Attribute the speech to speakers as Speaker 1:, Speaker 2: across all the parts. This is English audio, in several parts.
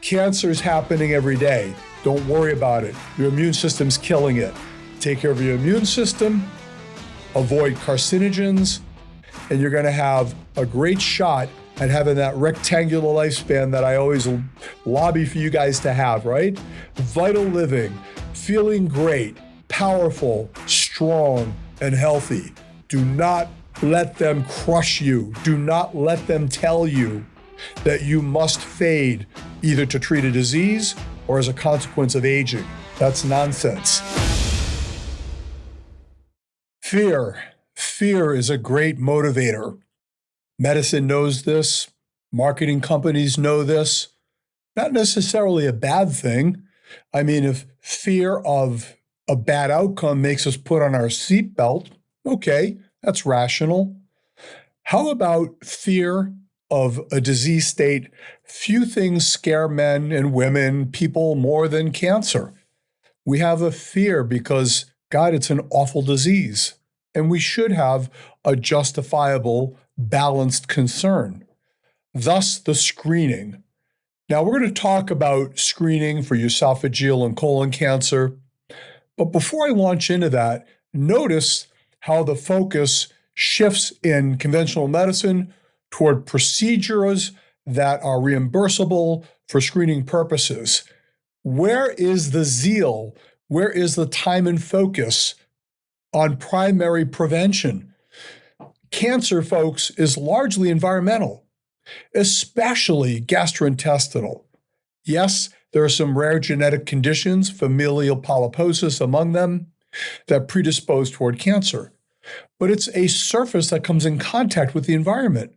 Speaker 1: Cancer is happening every day. Don't worry about it. Your immune system's killing it. Take care of your immune system, avoid carcinogens, and you're going to have a great shot at having that rectangular lifespan that I always lobby for you guys to have, right? Vital living, feeling great, powerful, strong, and healthy. Do not let them crush you. Do not let them tell you that you must fade either to treat a disease or as a consequence of aging. That's nonsense. Fear. Fear is a great motivator. Medicine knows this. Marketing companies know this. Not necessarily a bad thing. I mean, if fear of a bad outcome makes us put on our seatbelt, okay, that's rational. How about fear of a disease state? Few things scare men and women, people, more than cancer. We have a fear because, God, it's an awful disease. And we should have a justifiable, balanced concern. Thus, the screening. Now, we're going to talk about screening for esophageal and colon cancer. But before I launch into that, notice how the focus shifts in conventional medicine toward procedures that are reimbursable for screening purposes. Where is the zeal? Where is the time and focus on primary prevention? Cancer, folks, is largely environmental, especially gastrointestinal. Yes, there are some rare genetic conditions, familial polyposis among them, that predispose toward cancer. But it's a surface that comes in contact with the environment,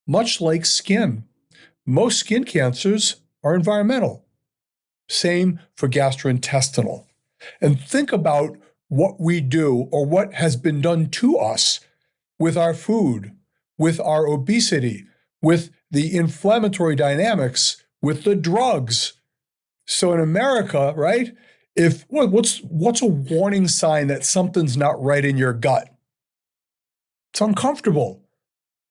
Speaker 1: much like skin. Most skin cancers are environmental. Same for gastrointestinal. And think about what we do or what has been done to us with our food, with our obesity, with the inflammatory dynamics, with the drugs. So in America, right, what's a warning sign that something's not right in your gut? It's uncomfortable.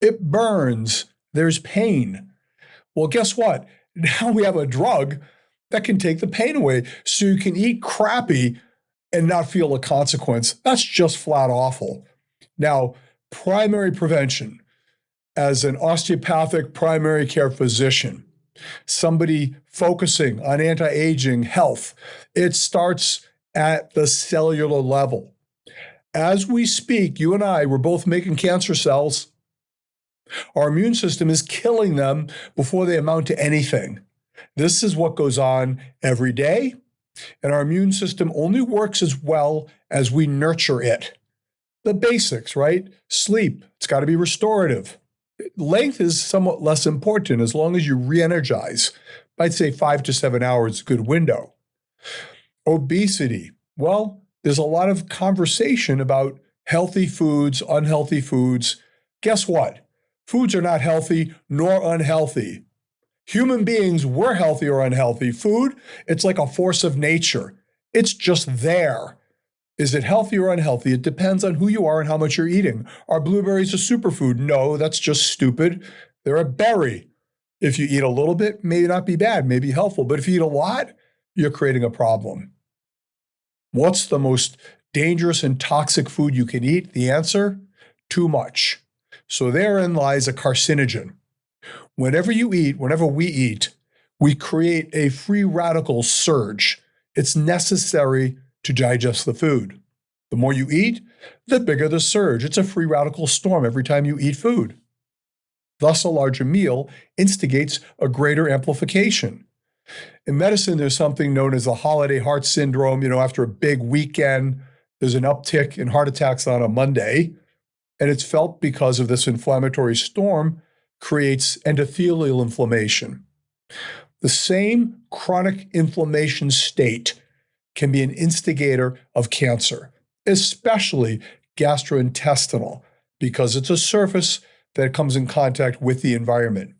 Speaker 1: It burns. There's pain. Well, guess what? Now we have a drug that can take the pain away so you can eat crappy and not feel a consequence. That's just flat awful. Now, primary prevention. As an osteopathic primary care physician, somebody focusing on anti-aging health, it starts at the cellular level. As we speak, you and I, we're both making cancer cells. Our immune system is killing them before they amount to anything. This is what goes on every day, and our immune system only works as well as we nurture it. The basics, right? Sleep, it's got to be restorative. Length is somewhat less important as long as you re-energize. I'd say 5 to 7 hours is a good window. Obesity, well, there's a lot of conversation about healthy foods, unhealthy foods. Guess what? Foods are not healthy nor unhealthy. Human beings were healthy or unhealthy. Food, it's like a force of nature. It's just there. Is it healthy or unhealthy? It depends on who you are and how much you're eating. Are blueberries a superfood? No, that's just stupid. They're a berry. If you eat a little bit, may not be bad, may be helpful. But if you eat a lot, you're creating a problem. What's the most dangerous and toxic food you can eat? The answer, too much. So therein lies a carcinogen. Whenever we eat, we create a free radical surge. It's necessary to digest the food. The more you eat, the bigger the surge. It's a free radical storm every time you eat food. Thus, a larger meal instigates a greater amplification. In medicine, there's something known as the holiday heart syndrome. After a big weekend, there's an uptick in heart attacks on a Monday, and it's felt because of this inflammatory storm creates endothelial inflammation. The same chronic inflammation state can be an instigator of cancer, especially gastrointestinal, because it's a surface that comes in contact with the environment.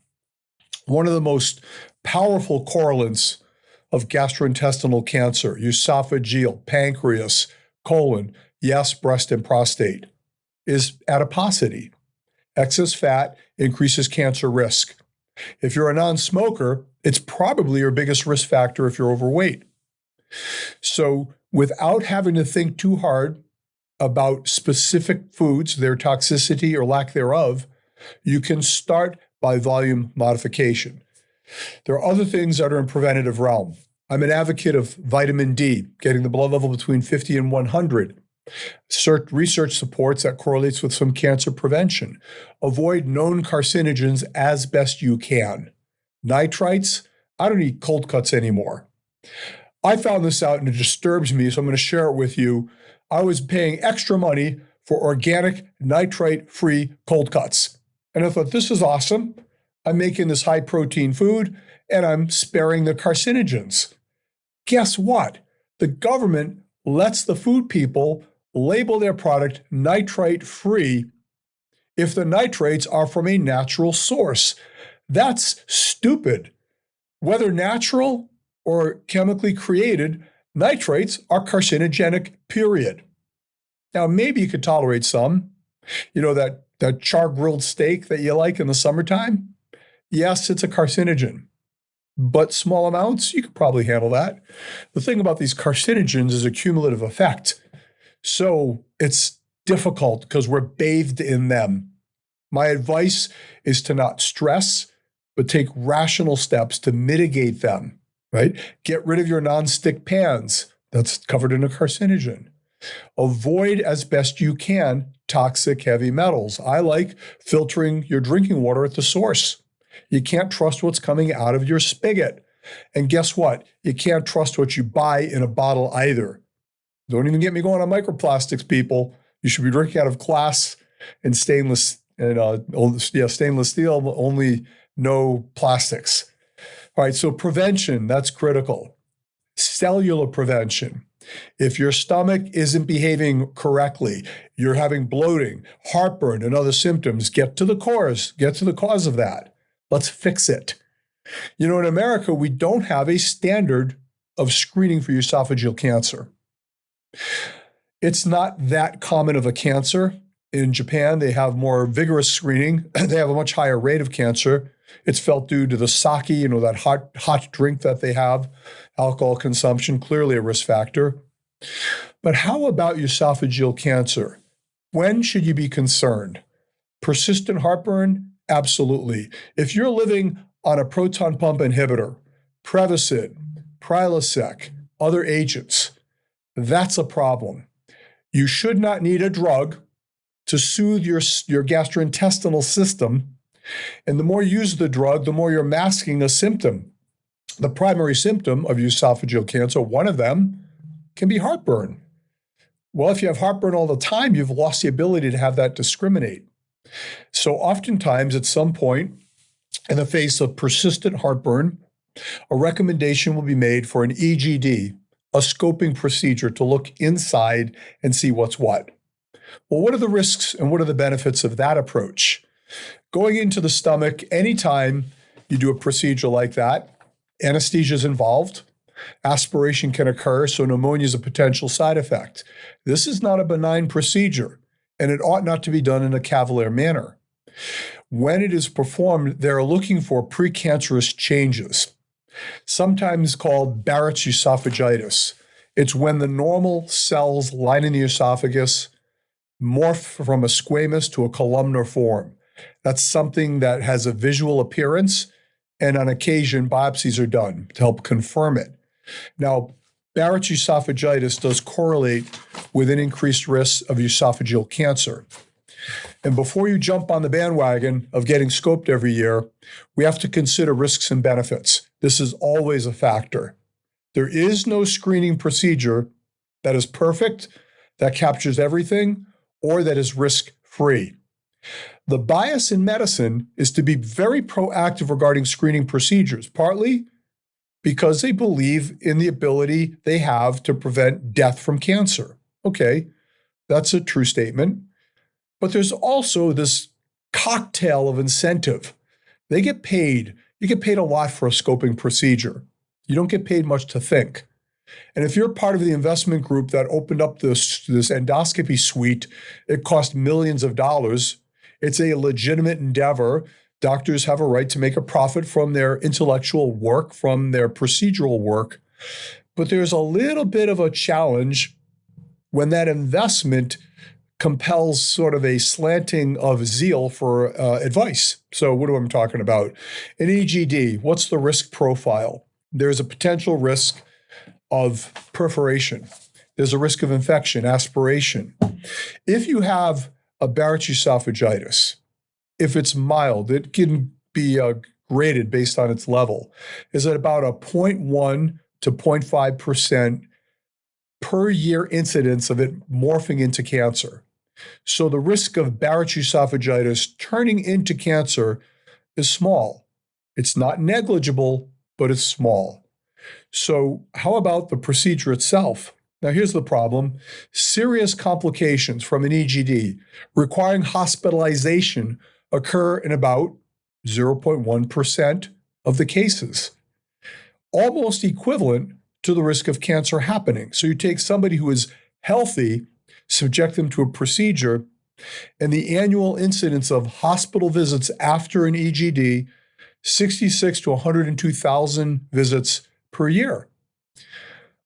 Speaker 1: One of the most powerful correlants of gastrointestinal cancer, esophageal, pancreas, colon, yes, breast and prostate, is adiposity. Excess fat increases cancer risk. If you're a non-smoker, It's probably your biggest risk factor if you're overweight. So without having to think too hard about specific foods, their toxicity or lack thereof, you can start by volume modification. There are other things that are in preventative realm. I'm an advocate of vitamin D, getting the blood level between 50 and 100. Research supports that correlates with some cancer prevention. Avoid known carcinogens as best you can. Nitrites, I don't eat cold cuts anymore. I found this out and it disturbs me, so I'm going to share it with you. I was paying extra money for organic, nitrite-free cold cuts. And I thought, this is awesome. I'm making this high-protein food, and I'm sparing the carcinogens. Guess what? The government lets the food people label their product nitrite-free if the nitrates are from a natural source. That's stupid. Whether natural or chemically created, nitrates are carcinogenic, period. Now, maybe you could tolerate some. You know, that char-grilled steak that you like in the summertime? Yes, it's a carcinogen. But small amounts, you could probably handle that. The thing about these carcinogens is a cumulative effect. So it's difficult because we're bathed in them. My advice is to not stress, but take rational steps to mitigate them, right? Get rid of your nonstick pans. That's covered in a carcinogen. Avoid as best you can toxic heavy metals. I like filtering your drinking water at the source. You can't trust what's coming out of your spigot. And guess what? You can't trust what you buy in a bottle either. Don't even get me going on microplastics, people. You should be drinking out of glass and stainless steel, only no plastics. All right, so prevention, that's critical. Cellular prevention. If your stomach isn't behaving correctly, you're having bloating, heartburn, and other symptoms, get to the cause of that. Let's fix it. You know, in America, we don't have a standard of screening for esophageal cancer. It's not that common of a cancer. In Japan, they have more vigorous screening. They have a much higher rate of cancer. It's felt due to the sake, you know, that hot drink that they have, alcohol consumption, clearly a risk factor. But how about esophageal cancer? When should you be concerned? Persistent heartburn? Absolutely. If you're living on a proton pump inhibitor, Prevacid, Prilosec, other agents, that's a problem. You should not need a drug to soothe your gastrointestinal system. And the more you use the drug, the more you're masking a symptom. The primary symptom of esophageal cancer, one of them, can be heartburn. Well, if you have heartburn all the time, you've lost the ability to have that discriminate. So oftentimes, at some point, in the face of persistent heartburn, a recommendation will be made for an EGD, a scoping procedure to look inside and see what's what. Well, what are the risks and what are the benefits of that approach? Going into the stomach, anytime you do a procedure like that, anesthesia is involved. Aspiration can occur, so pneumonia is a potential side effect. This is not a benign procedure, and it ought not to be done in a cavalier manner. When it is performed, they're looking for precancerous changes, sometimes called Barrett's esophagitis. It's when the normal cells lining the esophagus morph from a squamous to a columnar form. That's something that has a visual appearance, and on occasion, biopsies are done to help confirm it. Now, Barrett's esophagitis does correlate with an increased risk of esophageal cancer. And before you jump on the bandwagon of getting scoped every year, we have to consider risks and benefits. This is always a factor. There is no screening procedure that is perfect, that captures everything, or that is risk-free. The bias in medicine is to be very proactive regarding screening procedures, partly because they believe in the ability they have to prevent death from cancer. Okay, that's a true statement. But there's also this cocktail of incentive. They get paid. You get paid a lot for a scoping procedure. You don't get paid much to think. And if you're part of the investment group that opened up this endoscopy suite, it cost millions of dollars. It's a legitimate endeavor Doctors have a right to make a profit from their intellectual work, from their procedural work. But there's a little bit of a challenge when that investment compels sort of a slanting of zeal for advice. So what am I talking about? In EGD, what's the risk profile? There's a potential risk of perforation. There's a risk of infection, aspiration. If you have a Barrett's esophagitis, if it's mild, it can be graded based on its level. Is at about a 0.1 to 0.5% per year incidence of it morphing into cancer. So the risk of Barrett's esophagitis turning into cancer is small. It's not negligible, but it's small. So how about the procedure itself? Now here's the problem. Serious complications from an EGD requiring hospitalization occur in about 0.1% of the cases, almost equivalent to the risk of cancer happening. So you take somebody who is healthy, subject them to a procedure, and the annual incidence of hospital visits after an EGD, 66 to 102,000 visits per year.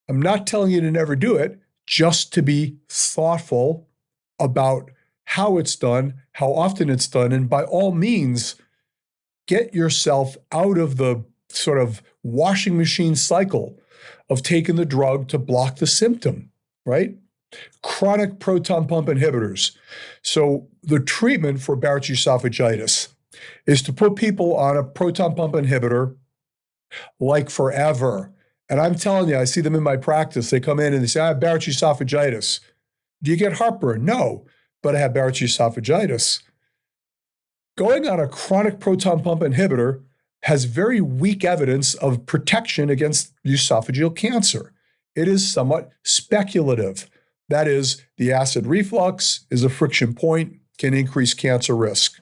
Speaker 1: I'm not telling you to never do it, just to be thoughtful about how it's done, how often it's done, and by all means, get yourself out of the sort of washing machine cycle of taking the drug to block the symptom, right? Chronic proton pump inhibitors. So the treatment for Barrett's esophagitis is to put people on a proton pump inhibitor like forever. And I'm telling you, I see them in my practice. They come in and they say, I have Barrett's esophagitis. Do you get heartburn? No, but I have Barrett's esophagitis. Going on a chronic proton pump inhibitor has very weak evidence of protection against esophageal cancer. It is somewhat speculative. That is, the acid reflux is a friction point, can increase cancer risk.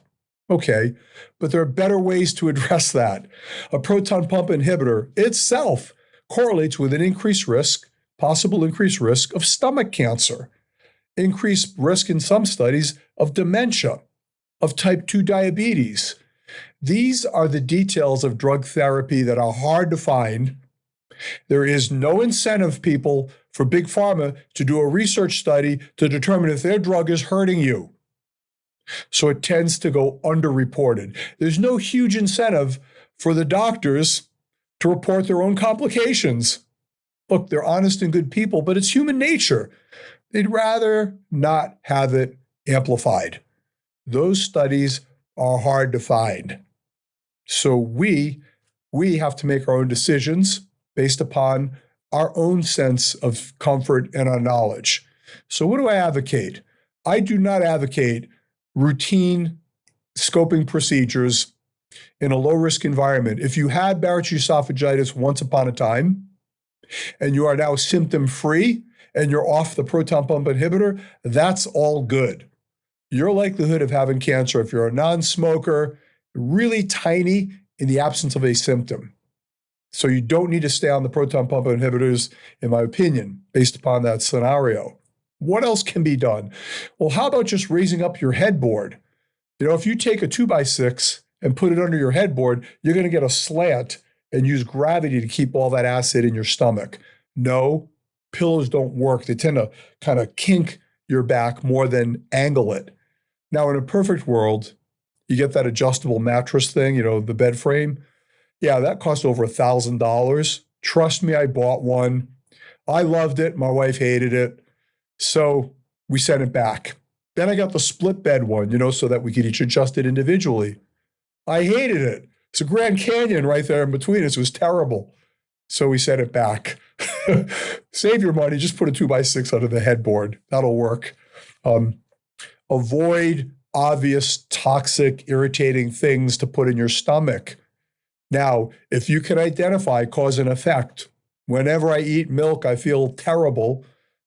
Speaker 1: Okay, but there are better ways to address that. A proton pump inhibitor itself correlates with an increased risk, possible increased risk of stomach cancer, increased risk in some studies of dementia, of type 2 diabetes. These are the details of drug therapy that are hard to find. There is no incentive, people, for Big Pharma to do a research study to determine if their drug is hurting you. So it tends to go underreported. There's no huge incentive for the doctors to report their own complications. Look, they're honest and good people, but it's human nature. They'd rather not have it amplified. Those studies are hard to find. So we have to make our own decisions based upon our own sense of comfort and our knowledge. So what do I advocate? I do not advocate routine scoping procedures in a low-risk environment. If you had Barrett's esophagitis once upon a time, and you are now symptom-free, and you're off the proton pump inhibitor, that's all good. Your likelihood of having cancer, if you're a non-smoker, really tiny in the absence of a symptom. So you don't need to stay on the proton pump inhibitors, in my opinion, based upon that scenario. What else can be done? Well, how about just raising up your headboard? You know, if you take a 2x6 and put it under your headboard, you're going to get a slant and use gravity to keep all that acid in your stomach. No, pillows don't work. They tend to kind of kink your back more than angle it. Now, in a perfect world, you get that adjustable mattress thing, you know, the bed frame. Yeah, that cost over $1,000. Trust me, I bought one. I loved it. My wife hated it. So we sent it back. Then I got the split bed one, you know, so that we could each adjust it individually. I hated it. It's a Grand Canyon right there in between us. It was terrible. So we sent it back. Save your money. Just put a 2x6 under the headboard. That'll work. Avoid obvious toxic, irritating things to put in your stomach. Now, if you can identify cause and effect, whenever I eat milk, I feel terrible.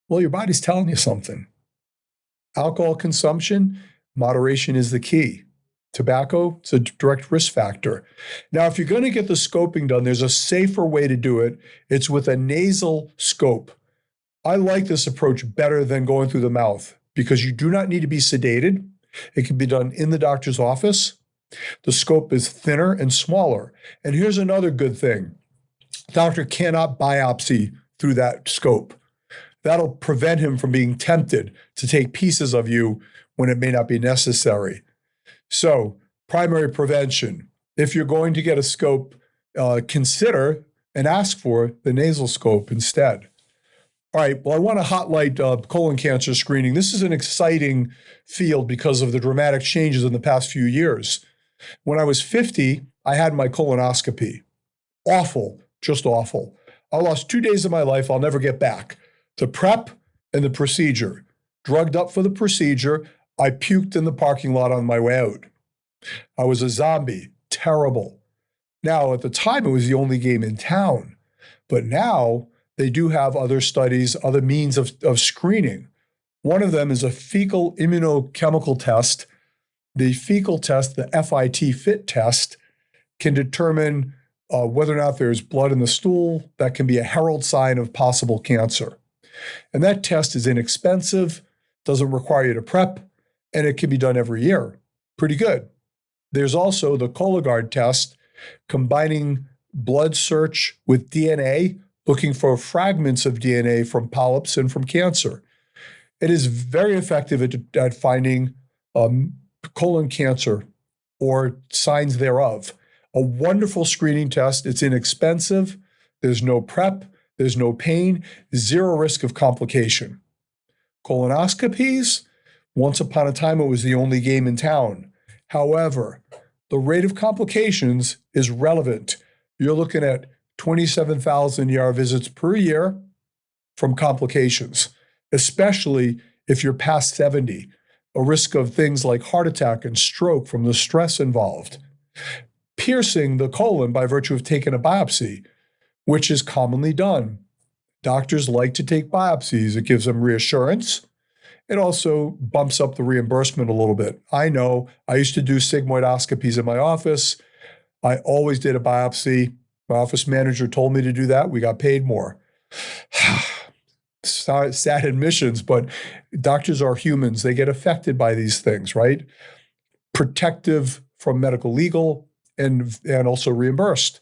Speaker 1: Well, your body's telling you something. Alcohol consumption, moderation is the key. Tobacco, it's a direct risk factor. Now, if you're going to get the scoping done, there's a safer way to do it. It's with a nasal scope. I like this approach better than going through the mouth because you do not need to be sedated. It can be done in the doctor's office. The scope is thinner and smaller. And here's another good thing. Doctor cannot biopsy through that scope. That'll prevent him from being tempted to take pieces of you when it may not be necessary. So, primary prevention. If you're going to get a scope, consider and ask for the nasal scope instead. All right, well, I want to highlight colon cancer screening. This is an exciting field because of the dramatic changes in the past few years. When I was 50, I had my colonoscopy. Awful, just awful. I lost 2 days of my life I'll never get back. The prep and the procedure. Drugged up for the procedure, I puked in the parking lot on my way out. I was a zombie, terrible. Now, at the time, it was the only game in town. But now, they do have other studies, other means of screening. One of them is a fecal immunochemical test. The fecal test, the FIT test, can determine whether or not there's blood in the stool. That can be a herald sign of possible cancer. And that test is inexpensive, doesn't require you to prep, and it can be done every year. Pretty good. There's also the Cologuard test, combining blood search with DNA, looking for fragments of DNA from polyps and from cancer. It is very effective at finding colon cancer or signs thereof. A wonderful screening test. It's inexpensive. There's no prep. There's no pain. Zero risk of complication. Colonoscopies, once upon a time, it was the only game in town. However, the rate of complications is relevant. You're looking at 27,000 ER visits per year from complications, especially if you're past 70, a risk of things like heart attack and stroke from the stress involved. Piercing the colon by virtue of taking a biopsy, which is commonly done. Doctors like to take biopsies. It gives them reassurance. It also bumps up the reimbursement a little bit. I know I used to do sigmoidoscopies in my office. I always did a biopsy. My office manager told me to do that. We got paid more. Sad admissions, but doctors are humans. They get affected by these things, right? Protective from medical legal and also reimbursed.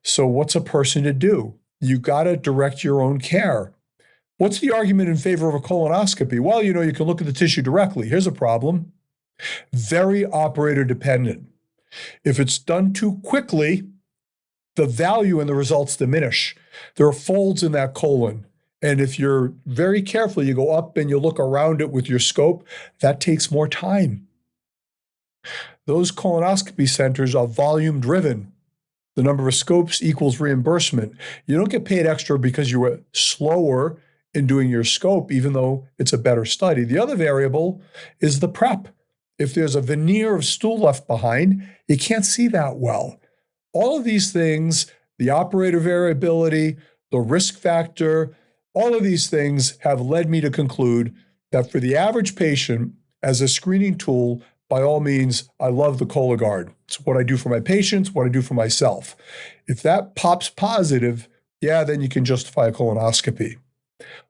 Speaker 1: So what's a person to do? You got to direct your own care. What's the argument in favor of a colonoscopy? Well, you can look at the tissue directly. Here's a problem. Very operator dependent. If it's done too quickly, the value and the results diminish. There are folds in that colon. And if you're very careful, you go up and you look around it with your scope, that takes more time. Those colonoscopy centers are volume driven. The number of scopes equals reimbursement. You don't get paid extra because you were slower in doing your scope, even though it's a better study. The other variable is the prep. If there's a veneer of stool left behind, you can't see that well. All of these things, the operator variability, the risk factor, all of these things have led me to conclude that for the average patient, as a screening tool, by all means, I love the Cologuard. It's what I do for my patients, what I do for myself. If that pops positive, then you can justify a colonoscopy.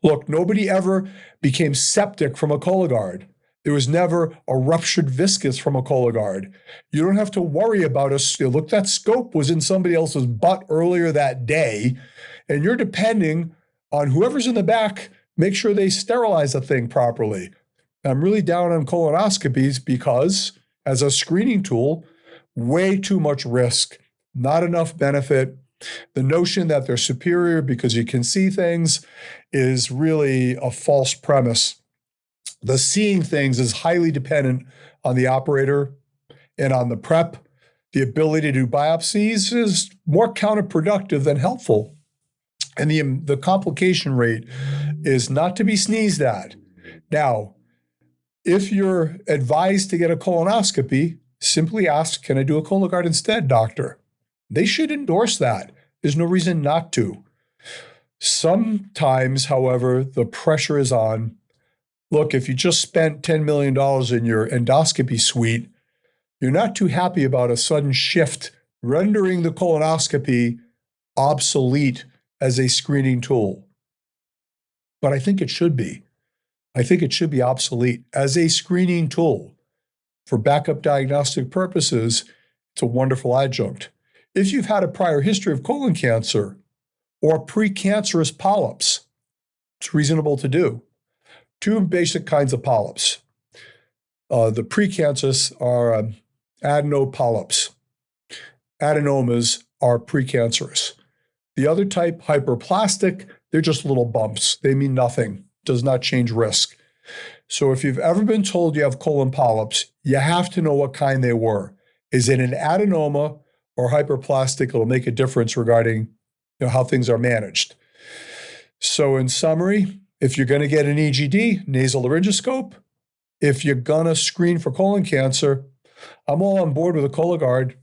Speaker 1: Look, nobody ever became septic from a Cologuard. There was never a ruptured viscus from a Cologuard. You don't have to worry about look, that scope was in somebody else's butt earlier that day, and you're depending on whoever's in the back, make sure they sterilize the thing properly. I'm really down on colonoscopies because, as a screening tool, way too much risk, not enough benefit. The notion that they're superior because you can see things is really a false premise. The seeing things is highly dependent on the operator and on the prep. The ability to do biopsies is more counterproductive than helpful. And the complication rate is not to be sneezed at. Now, if you're advised to get a colonoscopy, simply ask, can I do a Cologuard instead, doctor? They should endorse that. There's no reason not to. Sometimes, however, the pressure is on. Look, if you just spent $10 million in your endoscopy suite, you're not too happy about a sudden shift, rendering the colonoscopy obsolete as a screening tool. But I think it should be. I think it should be obsolete as a screening tool. for backup diagnostic purposes, it's a wonderful adjunct. If you've had a prior history of colon cancer or precancerous polyps, it's reasonable to do. Two basic kinds of polyps. The precancerous are adenopolyps. Adenomas are precancerous. The other type, hyperplastic, they're just little bumps. They mean nothing, does not change risk. So if you've ever been told you have colon polyps, you have to know what kind they were. Is it an adenoma or hyperplastic? It'll make a difference regarding how things are managed. So in summary, if you're going to get an EGD, nasal laryngoscope, if you're going to screen for colon cancer, I'm all on board with a Cologuard.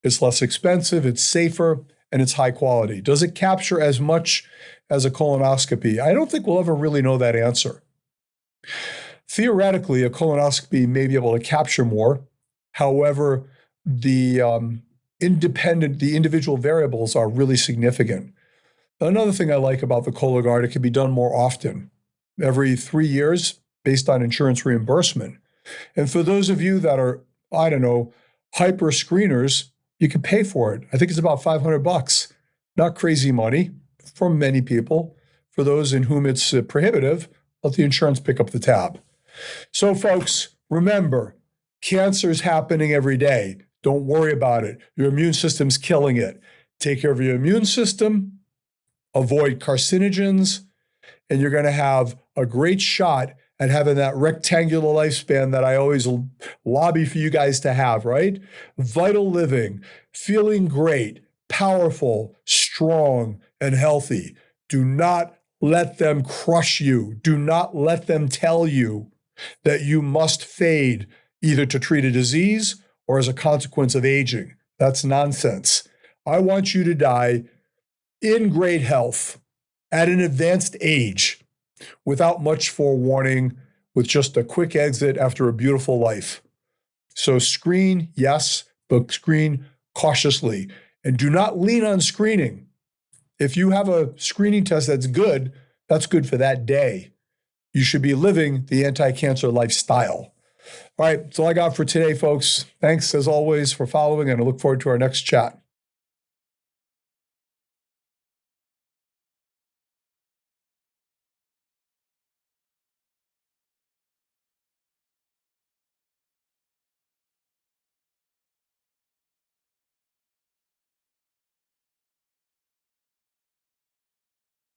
Speaker 1: It's less expensive, it's safer, and it's high quality. Does it capture as much as a colonoscopy? I don't think we'll ever really know that answer. Theoretically, a colonoscopy may be able to capture more. However, the individual variables are really significant. Another thing I like about the Cologuard, it can be done more often, every 3 years based on insurance reimbursement. And for those of you that are, hyper screeners, you can pay for it. I think it's about $500. Not crazy money for many people. For those in whom it's prohibitive, let the insurance pick up the tab. So folks, remember, cancer is happening every day. Don't worry about it. Your immune system's killing it. Take care of your immune system, avoid carcinogens, and you're going to have a great shot at having that rectangular lifespan that I always lobby for you guys to have, right? Vital living, feeling great, powerful, strong, and healthy. Do not let them crush you. Do not let them tell you that you must fade either to treat a disease or as a consequence of aging. That's nonsense. I want you to die in great health at an advanced age without much forewarning, with just a quick exit after a beautiful life. So screen, yes, but screen cautiously. And do not lean on screening. If you have a screening test that's good for that day. You should be living the anti-cancer lifestyle. All right, that's all I got for today, folks. Thanks, as always, for following, and I look forward to our next chat.